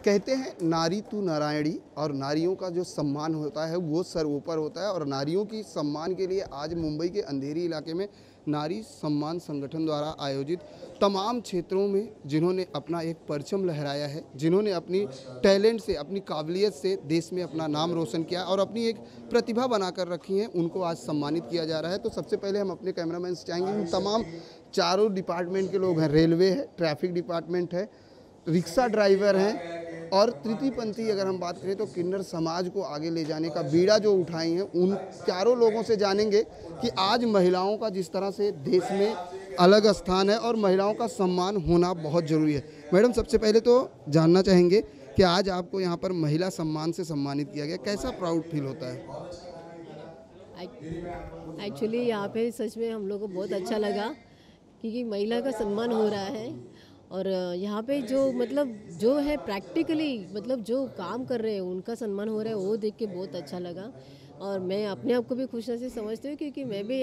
कहते हैं नारी तू नारायणी, और नारियों का जो सम्मान होता है वो सर्वोपर होता है। और नारियों की सम्मान के लिए आज मुंबई के अंधेरी इलाके में नारी सम्मान संगठन द्वारा आयोजित तमाम क्षेत्रों में जिन्होंने अपना एक परचम लहराया है, जिन्होंने अपनी टैलेंट से, अपनी काबिलियत से देश में अपना नाम रोशन किया और अपनी एक प्रतिभा बनाकर रखी हैं, उनको आज सम्मानित किया जा रहा है। तो सबसे पहले हम अपने कैमरामैन से चाहेंगे, उन तमाम चारों डिपार्टमेंट के लोग हैं, रेलवे है, ट्रैफिक डिपार्टमेंट है, रिक्शा ड्राइवर हैं, और तृतीय पंथी अगर हम बात करें तो किन्नर समाज को आगे ले जाने का बीड़ा जो उठाई हैं, उन चारों लोगों से जानेंगे कि आज महिलाओं का जिस तरह से देश में अलग स्थान है और महिलाओं का सम्मान होना बहुत ज़रूरी है। मैडम, सबसे पहले तो जानना चाहेंगे कि आज आपको यहाँ पर महिला सम्मान से सम्मानित किया गया, कैसा प्राउड फील होता है? एक्चुअली यहाँ पे सच में हम लोग को बहुत अच्छा लगा क्योंकि महिला का सम्मान हो रहा है। और यहाँ पे जो है प्रैक्टिकली जो काम कर रहे हैं उनका सम्मान हो रहा है, वो देख के बहुत अच्छा लगा। और मैं अपने आप को भी खुशनसीब समझती हूँ क्योंकि मैं भी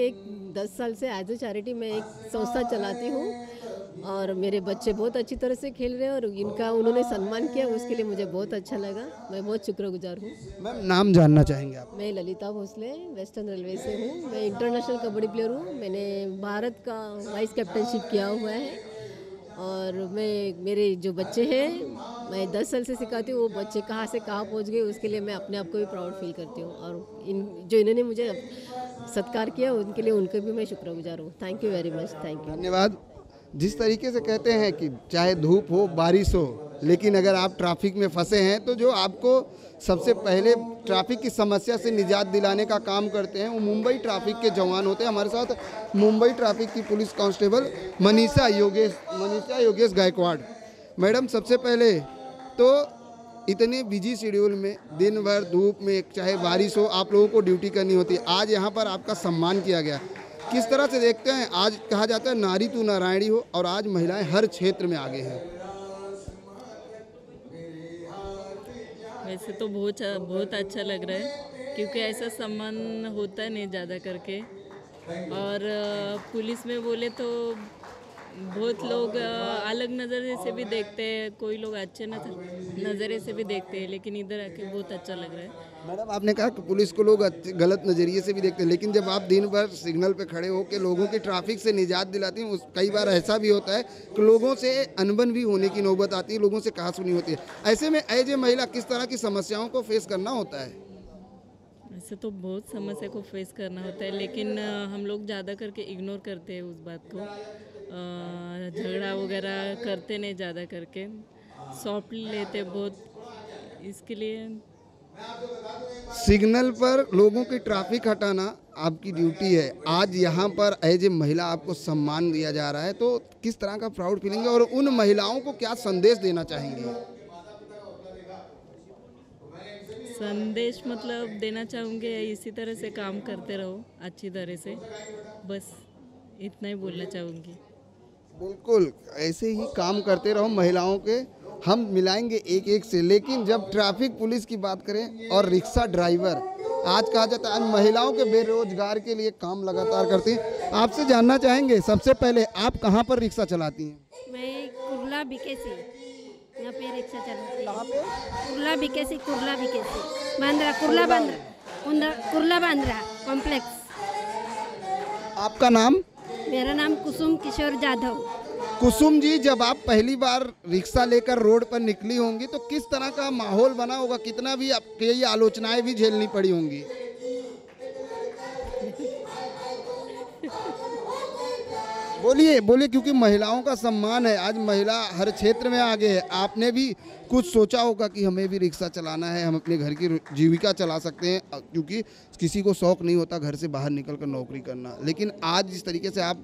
10 साल से एज ए चैरिटी में एक संस्था चलाती हूँ और मेरे बच्चे बहुत अच्छी तरह से खेल रहे हैं और इनका उन्होंने सम्मान किया, उसके लिए मुझे बहुत अच्छा लगा। मैं बहुत शुक्रगुजार हूँ। मैम, नाम जानना चाहेंगे आप? मैं ललिता भोसले वेस्टर्न रेलवे से हूँ। मैं इंटरनेशनल कबड्डी प्लेयर हूँ। मैंने भारत का वाइस कैप्टनशिप किया हुआ है और मेरे जो बच्चे हैं मैं 10 साल से सिखाती हूँ। वो बच्चे कहाँ से कहाँ पहुँच गए, उसके लिए मैं अपने आप को भी प्राउड फील करती हूँ। और इन्होंने मुझे सत्कार किया उनके लिए उनके भी मैं शुक्रगुजार हूँ। Thank you very much. Thank you. धन्यवाद। जिस तरीके से कहते हैं कि चाहे धूप हो बारिश हो, लेकिन अगर आप ट्रैफिक में फंसे हैं तो जो आपको सबसे पहले ट्रैफिक की समस्या से निजात दिलाने का काम करते हैं वो मुंबई ट्रैफिक के जवान होते हैं। हमारे साथ मुंबई ट्रैफिक की police constable Manisha Yogesh Gaikwad. Madam, सबसे पहले तो इतने बिजी शेड्यूल में दिन भर धूप में चाहे बारिश हो आप लोगों को ड्यूटी करनी होती है, आज यहाँ पर आपका सम्मान किया गया, किस तरह से देखते हैं? आज कहा जाता है नारी तू नारायणी हो और आज महिलाएं हर क्षेत्र में आगे हैं। वैसे तो बहुत अच्छा लग रहा है क्योंकि ऐसा सम्मान होता नहीं ज़्यादा करके। और पुलिस में बोले तो बहुत लोग अलग नज़रे से भी देखते हैं, कोई लोग अच्छे नज़रे से भी देखते हैं, लेकिन इधर आके बहुत अच्छा लग रहा है। मैडम, आपने कहा कि पुलिस को लोग गलत नज़रिए से भी देखते हैं, लेकिन जब आप दिन भर सिग्नल पे खड़े हो के लोगों की ट्रैफिक से निजात दिलाती हैं, कई बार ऐसा भी होता है कि लोगों से अनबन भी होने की नौबत आती है, लोगों से कहासुनी होती है। ऐसे में एज ए महिला किस तरह की समस्याओं को फेस करना होता है? ऐसे तो बहुत समस्या को फेस करना होता है, लेकिन हम लोग ज़्यादा करके इग्नोर करते हैं उस बात को, झगड़ा वगैरह करते नहीं, ज़्यादा करके सॉफ्टली लेते बहुत। इसके लिए सिग्नल पर लोगों की ट्रैफिक हटाना आपकी ड्यूटी है। आज यहाँ पर एज ए महिला आपको सम्मान दिया जा रहा है, तो किस तरह का प्राउड फीलिंग है और उन महिलाओं को क्या संदेश देना चाहेंगे? संदेश देना चाहूँगी इसी तरह से काम करते रहो अच्छी तरह से, बस इतना ही बोलना चाहूँगी। बिल्कुल, ऐसे ही काम करते रहो। महिलाओं के हम मिलाएंगे एक एक से, लेकिन जब ट्रैफिक पुलिस की बात करें और रिक्शा ड्राइवर, आज कहा जाता है महिलाओं के बेरोजगार के लिए काम लगातार करती हैं। आपसे जानना चाहेंगे सबसे पहले आप कहाँ पर रिक्शा चलाती हैं? मैं कुर्ला बीकेसी यहाँ पे रिक्शा चलाती हूँ। कहाँ पे? Kurla BKC Bandra, Kurla Bandra complex. आपका नाम? मेरा नाम कुसुम किशोर जाधव। कुसुम जी, जब आप पहली बार रिक्शा लेकर रोड पर निकली होंगी तो किस तरह का माहौल बना होगा? कितना भी कई आलोचनाएं भी झेलनी पड़ी होंगी? बोलिए बोलिए, क्योंकि महिलाओं का सम्मान है, आज महिला हर क्षेत्र में आगे है। आपने भी कुछ सोचा होगा कि हमें भी रिक्शा चलाना है, हम अपने घर की जीविका चला सकते हैं, क्योंकि किसी को शौक नहीं होता घर से बाहर निकलकर नौकरी करना, लेकिन आज जिस तरीके से आप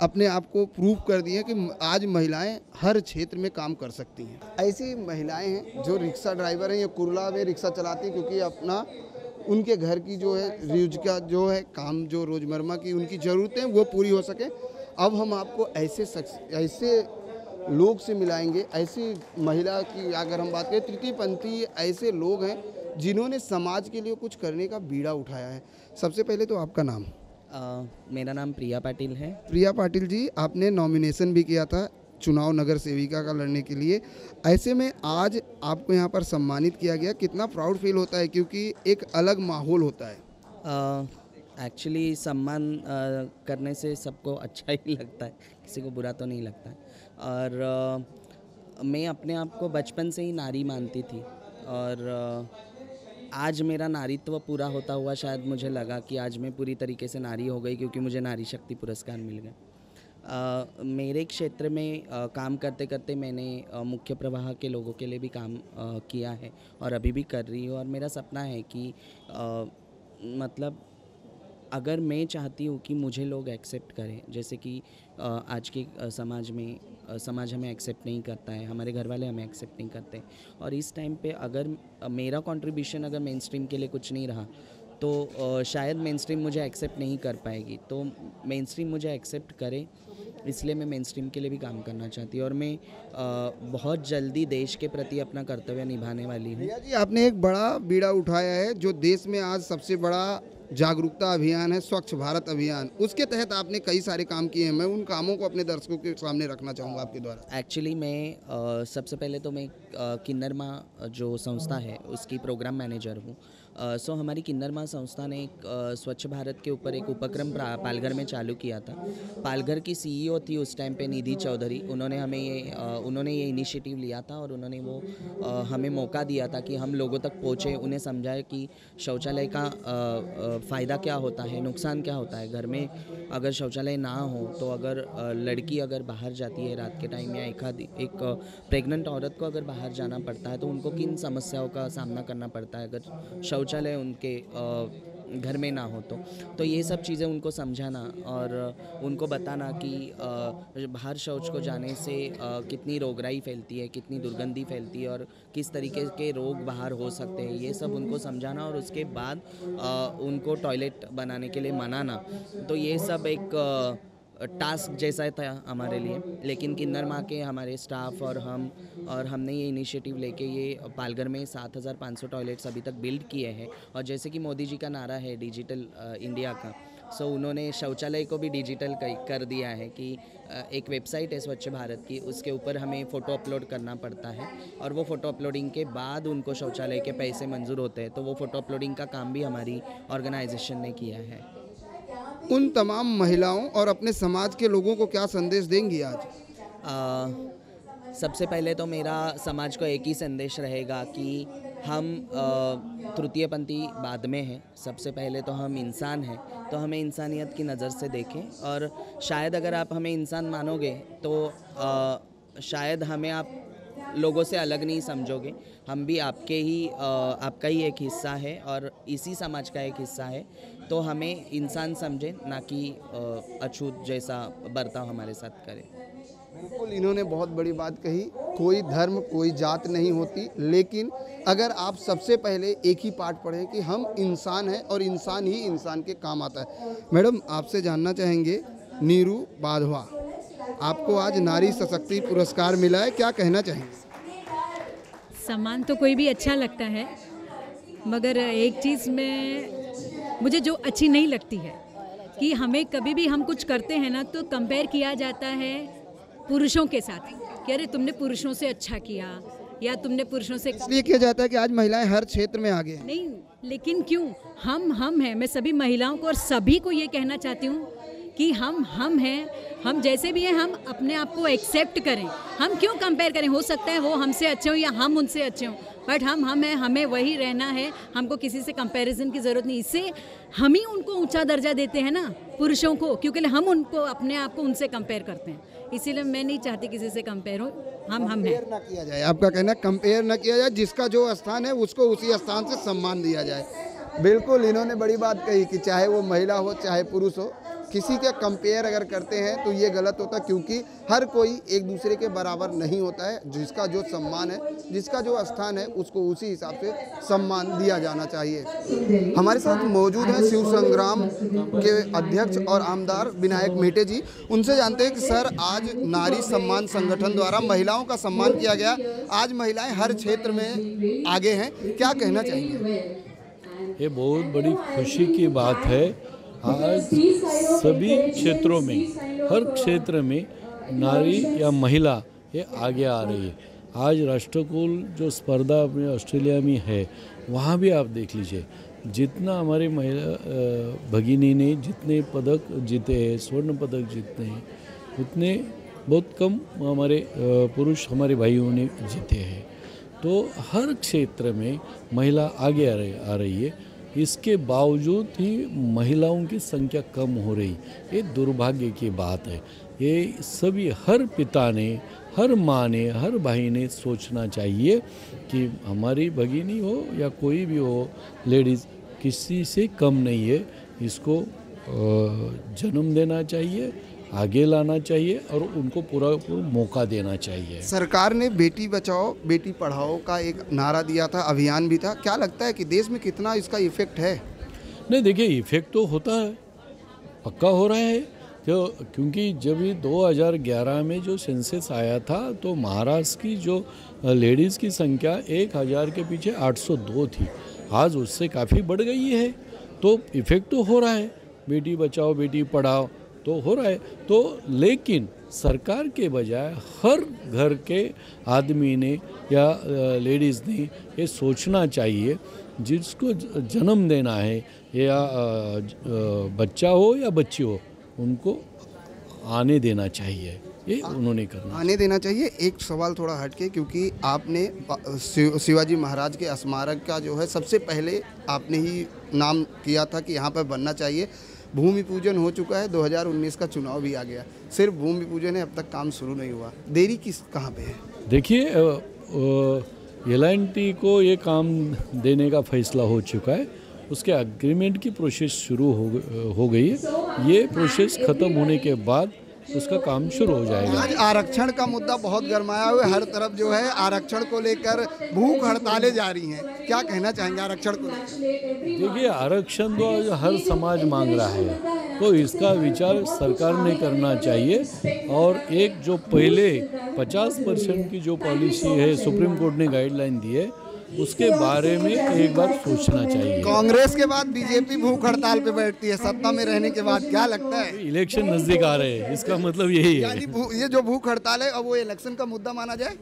अपने आप को प्रूव कर दिए कि आज महिलाएं हर क्षेत्र में काम कर सकती हैं। ऐसी महिलाएं हैं जो रिक्शा ड्राइवर हैं या कुर्ला में रिक्शा चलाती हैं, क्योंकि अपना उनके घर की जो है जीविका जो है काम जो रोज़मर्रा की उनकी ज़रूरतें वो पूरी हो सके। अब हम आपको ऐसे लोग से मिलाएंगे, ऐसी महिला की अगर हम बात करें तृतीय पंथी, ऐसे लोग हैं जिन्होंने समाज के लिए कुछ करने का बीड़ा उठाया है। सबसे पहले तो आपका नाम? मेरा नाम प्रिया पाटिल है। प्रिया पाटिल जी, आपने नॉमिनेशन भी किया था चुनाव नगर सेविका का लड़ने के लिए। ऐसे में आज आपको यहाँ पर सम्मानित किया गया, कितना प्राउड फील होता है, क्योंकि एक अलग माहौल होता है। एक्चुअली सम्मान करने से सबको अच्छा ही लगता है, किसी को बुरा तो नहीं लगता है। और मैं अपने आप को बचपन से ही नारी मानती थी, और आज मेरा नारीत्व पूरा होता हुआ शायद मुझे लगा कि आज मैं पूरी तरीके से नारी हो गई, क्योंकि मुझे नारी शक्ति पुरस्कार मिल गया। मेरे क्षेत्र में काम करते करते मैंने मुख्य प्रवाह के लोगों के लिए भी काम किया है और अभी भी कर रही हूँ। और मेरा सपना है कि मतलब अगर मैं चाहती हूँ कि मुझे लोग एक्सेप्ट करें, जैसे कि आज के समाज हमें एक्सेप्ट नहीं करता है, हमारे घर वाले हमें एक्सेप्ट नहीं करते, और इस टाइम पे अगर मेरा कंट्रीब्यूशन अगर मेन स्ट्रीम के लिए कुछ नहीं रहा तो शायद मेन स्ट्रीम मुझे एक्सेप्ट नहीं कर पाएगी। तो मेन स्ट्रीम मुझे एक्सेप्ट करे, इसलिए मैं मेन स्ट्रीम के लिए भी काम करना चाहती हूँ, और मैं बहुत जल्दी देश के प्रति अपना कर्तव्य निभाने वाली हूँ। भैया जी, आपने एक बड़ा बीड़ा उठाया है, जो देश में आज सबसे बड़ा जागरूकता अभियान है, स्वच्छ भारत अभियान। उसके तहत आपने कई सारे काम किए हैं। मैं उन कामों को अपने दर्शकों के सामने रखना चाहूँगा आपके द्वारा। एक्चुअली मैं सबसे पहले तो मैं किन्नरमा जो संस्था है उसकी प्रोग्राम मैनेजर हूँ। सो हमारी किन्नरमा संस्था ने एक स्वच्छ भारत के ऊपर एक उपक्रम पालघर में चालू किया था। पालघर की सीईओ थी उस टाइम पे निधि चौधरी। उन्होंने ये इनिशिएटिव लिया था, और उन्होंने वो हमें मौका दिया था कि हम लोगों तक पहुँचे, उन्हें समझाए कि शौचालय का फ़ायदा क्या होता है, नुकसान क्या होता है। घर में अगर शौचालय ना हो तो अगर लड़की अगर बाहर जाती है रात के टाइम, या एक प्रेग्नेंट औरत को अगर बाहर जाना पड़ता है तो उनको किन समस्याओं का सामना करना पड़ता है अगर शौचालय उनके घर में ना हो तो ये सब चीज़ें उनको समझाना और उनको बताना कि बाहर शौच को जाने से कितनी रोगराई फैलती है, कितनी दुर्गंधी फैलती है, और किस तरीके के रोग बाहर हो सकते हैं, ये सब उनको समझाना, और उसके बाद उनको टॉयलेट बनाने के लिए मनाना। तो ये सब एक टास्क जैसा था हमारे लिए। लेकिन किन्नरमा के हमारे स्टाफ और हमने ये इनिशिएटिव लेके ये पालघर में 7,500 टॉयलेट्स अभी तक बिल्ड किए हैं। और जैसे कि मोदी जी का नारा है डिजिटल इंडिया का, सो उन्होंने शौचालय को भी डिजिटल कर दिया है कि एक वेबसाइट है स्वच्छ भारत की, उसके ऊपर हमें फ़ोटो अपलोड करना पड़ता है, और वो फ़ोटो अपलोडिंग के बाद उनको शौचालय के पैसे मंजूर होते हैं। तो वो फ़ोटो अपलोडिंग का काम भी हमारी ऑर्गेनाइजेशन ने किया है। उन तमाम महिलाओं और अपने समाज के लोगों को क्या संदेश देंगी आज? सबसे पहले तो मेरा समाज को एक ही संदेश रहेगा कि हम तृतीय पंथी बाद में हैं। सबसे पहले तो हम इंसान हैं, तो हमें इंसानियत की नज़र से देखें, और शायद अगर आप हमें इंसान मानोगे तो शायद हमें आप लोगों से अलग नहीं समझोगे। हम भी आपका ही एक हिस्सा है, और इसी समाज का एक हिस्सा है। तो हमें इंसान समझें, ना कि अछूत जैसा बर्ताव हमारे साथ करें। बिल्कुल, इन्होंने बहुत बड़ी बात कही। कोई धर्म, कोई जात नहीं होती, लेकिन अगर आप सबसे पहले एक ही पाठ पढ़ें कि हम इंसान हैं और इंसान ही इंसान के काम आता है। मैडम, आपसे जानना चाहेंगे, नीरू बाधवा, आपको आज नारी सशक्ति पुरस्कार मिला है, क्या कहना चाहेंगे? सम्मान तो कोई भी अच्छा लगता है, मगर एक चीज़ में मुझे जो अच्छी नहीं लगती है कि हमें कभी भी हम कुछ करते हैं ना तो कंपेयर किया जाता है पुरुषों के साथ कि अरे तुमने पुरुषों से अच्छा किया, या तुमने पुरुषों से। इसलिए किया जाता है कि आज महिलाएं हर क्षेत्र में आगे हैं। नहीं, लेकिन क्यों हम हैं। मैं सभी महिलाओं को और सभी को ये कहना चाहती हूँ कि हम हैं, हम जैसे भी हैं, हम अपने आप को एक्सेप्ट करें। हम क्यों कंपेयर करें? हो सकता है वो हमसे अच्छे हों या हम उनसे अच्छे हों, बट हम हैं, हमें वही रहना है। हमको किसी से कंपैरिजन की ज़रूरत नहीं। इससे हम ही उनको ऊंचा दर्जा देते हैं ना, पुरुषों को, क्योंकि हम उनको अपने आप को उनसे कंपेयर करते हैं। इसीलिए मैं नहीं चाहती किसी से कंपेयर हो। हम हैं। ना किया जाए, आपका कहना है कंपेयर ना किया जाए, जिसका जो स्थान है उसको उसी स्थान से सम्मान दिया जाए। बिल्कुल, इन्होंने बड़ी बात कही कि चाहे वो महिला हो चाहे पुरुष हो, किसी का कंपेयर अगर करते हैं तो ये गलत होता है, क्योंकि हर कोई एक दूसरे के बराबर नहीं होता है। जिसका जो सम्मान है, जिसका जो स्थान है, उसको उसी हिसाब से सम्मान दिया जाना चाहिए। हमारे साथ मौजूद हैं शिव संग्राम के अध्यक्ष और आमदार विनायक मेटे जी। उनसे जानते हैं कि सर, आज नारी सम्मान संगठन द्वारा महिलाओं का सम्मान किया गया। आज महिलाएं हर क्षेत्र में आगे हैं, क्या कहना चाहेंगे? ये बहुत बड़ी खुशी की बात है। आज सभी क्षेत्रों में, हर क्षेत्र में नारी या महिला ये आगे आ रही है। आज राष्ट्रकुल जो स्पर्धा अपने ऑस्ट्रेलिया में है, वहाँ भी आप देख लीजिए, जितना हमारी महिला भगिनी ने जितने पदक जीते हैं, स्वर्ण पदक जीते हैं, उतने बहुत कम हमारे पुरुष हमारे भाइयों ने जीते हैं। तो हर क्षेत्र में महिला आगे आ रही है। इसके बावजूद ही महिलाओं की संख्या कम हो रही, ये दुर्भाग्य की बात है। ये सभी हर पिता ने, हर माँ ने, हर भाई ने सोचना चाहिए कि हमारी भगिनी हो या कोई भी हो, लेडीज़ किसी से कम नहीं है। इसको जन्म देना चाहिए, आगे लाना चाहिए और उनको पूरा मौका देना चाहिए। सरकार ने बेटी बचाओ बेटी पढ़ाओ का एक नारा दिया था, अभियान भी था। क्या लगता है कि देश में कितना इसका इफेक्ट है? नहीं, देखिए इफेक्ट तो होता है, पक्का हो रहा है। क्योंकि जब ये 2011 में जो सेंसस आया था तो महाराष्ट्र की जो लेडीज़ की संख्या 1000 के पीछे 802 थी। आज उससे काफ़ी बढ़ गई है। तो इफेक्ट तो हो रहा है, बेटी बचाओ बेटी पढ़ाओ तो हो रहा है। तो लेकिन सरकार के बजाय हर घर के आदमी ने या लेडीज़ ने ये सोचना चाहिए, जिसको जन्म देना है या बच्चा हो या बच्ची हो, उनको आने देना चाहिए। ये उन्होंने करना आने देना चाहिए। एक सवाल थोड़ा हटके, क्योंकि आपने शिवाजी महाराज के स्मारक का जो है सबसे पहले आपने ही नाम किया था कि यहाँ पर बनना चाहिए। भूमि पूजन हो चुका है, 2019 का चुनाव भी आ गया, सिर्फ भूमि पूजन है, अब तक काम शुरू नहीं हुआ। देरी किस कहाँ पे है? देखिए, L&T को ये काम देने का फैसला हो चुका है, उसके एग्रीमेंट की प्रोसेस शुरू हो गई है। ये प्रोसेस ख़त्म होने के बाद उसका काम शुरू हो जाएगा। आज आरक्षण का मुद्दा बहुत गरमाया हुआ है, हर तरफ जो है आरक्षण को लेकर भूख हड़तालें जारी हैं। क्या कहना चाहेंगे आरक्षण को लेकर? देखिए, आरक्षण तो आज हर समाज मांग रहा है, तो इसका विचार सरकार ने करना चाहिए। और एक जो पहले 50% की जो पॉलिसी है, सुप्रीम कोर्ट ने गाइडलाइन दी है, उसके बारे में एक बार सोचना चाहिए। कांग्रेस के बाद बीजेपी भूख हड़ताल पे बैठती है सत्ता में रहने के बाद, क्या लगता है? इलेक्शन नजदीक आ रहे हैं, इसका मतलब यही है। यानी ये जो भूख हड़ताल है अब वो इलेक्शन का मुद्दा माना जाए?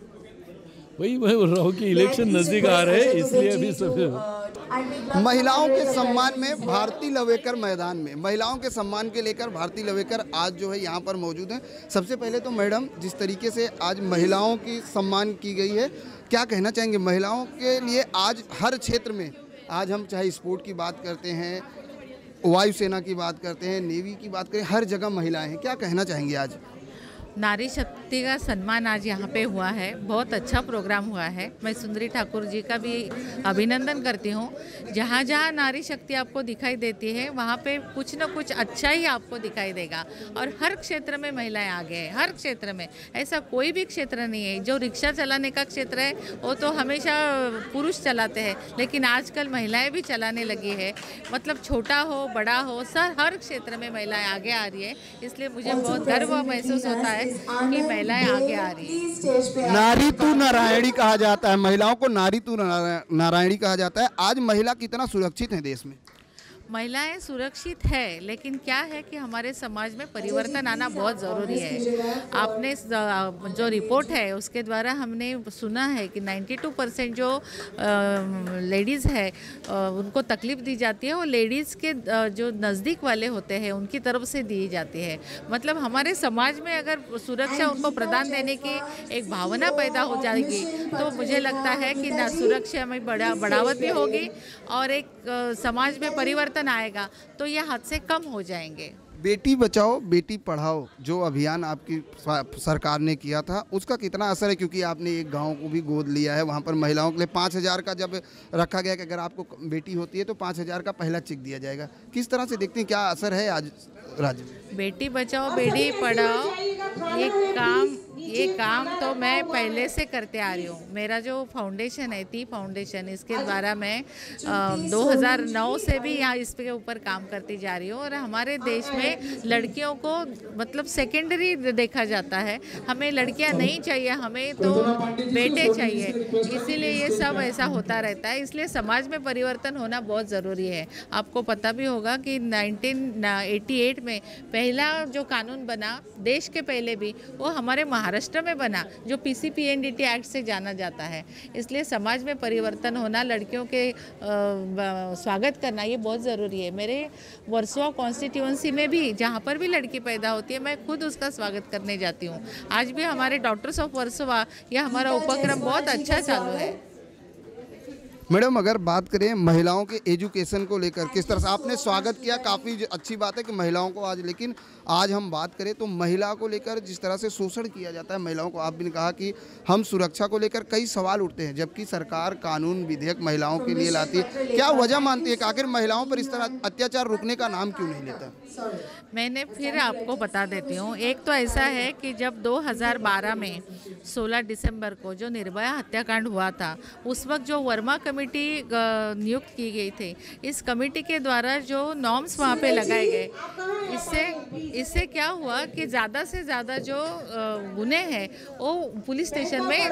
वही मैं बोल रहा हूँ कि इलेक्शन नजदीक आ रहे हैं, इसलिए अभी सब महिलाओं के सम्मान में भारती लवेकर मैदान में, महिलाओं के सम्मान के लेकर भारती लवेकर आज जो है यहाँ पर मौजूद हैं। सबसे पहले तो मैडम, जिस तरीके से आज महिलाओं की सम्मान की गई है, क्या कहना चाहेंगे? महिलाओं के लिए आज हर क्षेत्र में, आज हम चाहे स्पोर्ट की बात करते हैं, वायुसेना की बात करते हैं, नेवी की बात करें, हर जगह महिलाएं हैं। क्या कहना चाहेंगे? आज नारी शक्ति का सम्मान आज यहाँ पे हुआ है, बहुत अच्छा प्रोग्राम हुआ है। मैं सुंदरी ठाकुर जी का भी अभिनंदन करती हूँ। जहाँ जहाँ नारी शक्ति आपको दिखाई देती है, वहाँ पे कुछ न कुछ अच्छा ही आपको दिखाई देगा। और हर क्षेत्र में महिलाएं आगे हैं, हर क्षेत्र में। ऐसा कोई भी क्षेत्र नहीं है। जो रिक्शा चलाने का क्षेत्र है वो तो हमेशा पुरुष चलाते हैं, लेकिन आजकल महिलाएं भी चलाने लगी है। मतलब छोटा हो बड़ा हो, हर क्षेत्र में महिलाएं आगे आ रही है। इसलिए मुझे बहुत गर्व महसूस होता है कि महिलाएं आगे आ रही है। नारी तू नारायणी कहा जाता है, महिलाओं को नारी तू नारायणी कहा जाता है। आज महिला कितना सुरक्षित है देश में? महिलाएं सुरक्षित है, लेकिन क्या है कि हमारे समाज में परिवर्तन आना बहुत ज़रूरी है। आपने जो रिपोर्ट है उसके द्वारा हमने सुना है कि 92% जो लेडीज़ है उनको तकलीफ़ दी जाती है, वो लेडीज़ के जो नज़दीक वाले होते हैं उनकी तरफ से दी जाती है। मतलब हमारे समाज में अगर सुरक्षा उनको प्रदान देने की एक भावना पैदा हो जाएगी तो मुझे लगता है कि ना सुरक्षा में बढ़ावत भी होगी और एक समाज में परिवर्तन आएगा, तो ये हद से कम हो जाएंगे। बेटी बचाओ बेटी पढ़ाओ जो अभियान आपकी सरकार ने किया था, उसका कितना असर है? क्योंकि आपने एक गांव को भी गोद लिया है, वहां पर महिलाओं के लिए 5000 का जब रखा गया कि अगर आपको बेटी होती है तो 5000 का पहला चेक दिया जाएगा। किस तरह से देखते हैं, क्या असर है आज राज्य में? बेटी बचाओ बेटी पढ़ाओ ये काम ये काम तो मैं पहले से करते आ रही हूँ। मेरा जो फाउंडेशन है टी फाउंडेशन, इसके द्वारा मैं 2009 से भी यहाँ इसके ऊपर काम करती जा रही हूँ। और हमारे देश में लड़कियों को मतलब सेकेंडरी देखा जाता है, हमें लड़कियाँ नहीं चाहिए, हमें तो बेटे चाहिए, इसीलिए ये सब ऐसा होता रहता है। इसलिए समाज में परिवर्तन होना बहुत ज़रूरी है। आपको पता भी होगा कि 1988 में पहला जो कानून बना देश के पहले भी, वो हमारे महाराष्ट्र में बना, जो PCPNDT एक्ट से जाना जाता है। इसलिए समाज में परिवर्तन होना, लड़कियों के स्वागत करना, ये बहुत ज़रूरी है। मेरे वर्सोवा कॉन्स्टिट्यूंसी में भी जहाँ पर भी लड़की पैदा होती है, मैं खुद उसका स्वागत करने जाती हूँ। आज भी हमारे डॉक्टर्स ऑफ वर्सोवा, यह हमारा उपक्रम बहुत अच्छा चालू है। मैडम, अगर बात करें महिलाओं के एजुकेशन को लेकर, किस तरह से आपने स्वागत किया, काफ़ी अच्छी बात है कि महिलाओं को आज, लेकिन आज हम बात करें तो महिला को लेकर जिस तरह से शोषण किया जाता है महिलाओं को, आपने कहा कि हम सुरक्षा को लेकर कई सवाल उठते हैं, जबकि सरकार कानून विधेयक महिलाओं के लिए लाती है। क्या वजह मानती है कि आखिर महिलाओं पर इस तरह अत्याचार रुकने का नाम क्यों नहीं लेता? मैंने फिर आपको बता देती हूँ। एक तो ऐसा है कि जब 2012 में 16 दिसंबर को जो निर्भया हत्याकांड हुआ था, उस वक्त जो वर्मा कमेटी नियुक्त की गई थी, इस कमेटी के द्वारा जो नॉर्म्स वहाँ पे लगाए गए, इससे क्या हुआ कि ज़्यादा से ज़्यादा जो गुने हैं वो पुलिस स्टेशन में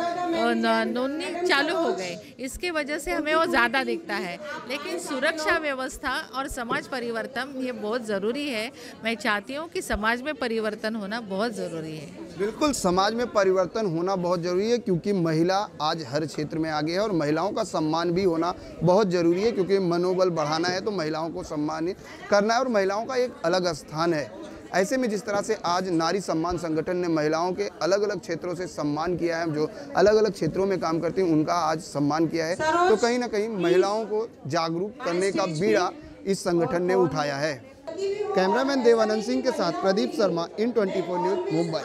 नोंदनी चालू हो गए। इसके वजह से हमें वो ज़्यादा दिखता है। लेकिन सुरक्षा व्यवस्था और समाज परिवर्तन ये बहुत ज़रूरी है। मैं चाहती हूँ कि समाज में परिवर्तन होना बहुत ज़रूरी है। बिल्कुल, समाज में परिवर्तन होना बहुत ज़रूरी है, क्योंकि महिला आज हर क्षेत्र में आगे है और महिलाओं का सम्मान भी होना बहुत ज़रूरी है, क्योंकि मनोबल बढ़ाना है तो महिलाओं को सम्मानित करना है और महिलाओं का एक अलग स्थान है। ऐसे में जिस तरह से आज नारी सम्मान संगठन ने महिलाओं के अलग अलग क्षेत्रों से सम्मान किया है, जो अलग अलग क्षेत्रों में काम करती हैं उनका आज सम्मान किया है, तो कहीं ना कहीं महिलाओं को जागरूक करने का बीड़ा इस संगठन ने उठाया है। कैमरामैन देवानंद सिंह के साथ प्रदीप शर्मा, IN24 न्यूज़, मुंबई।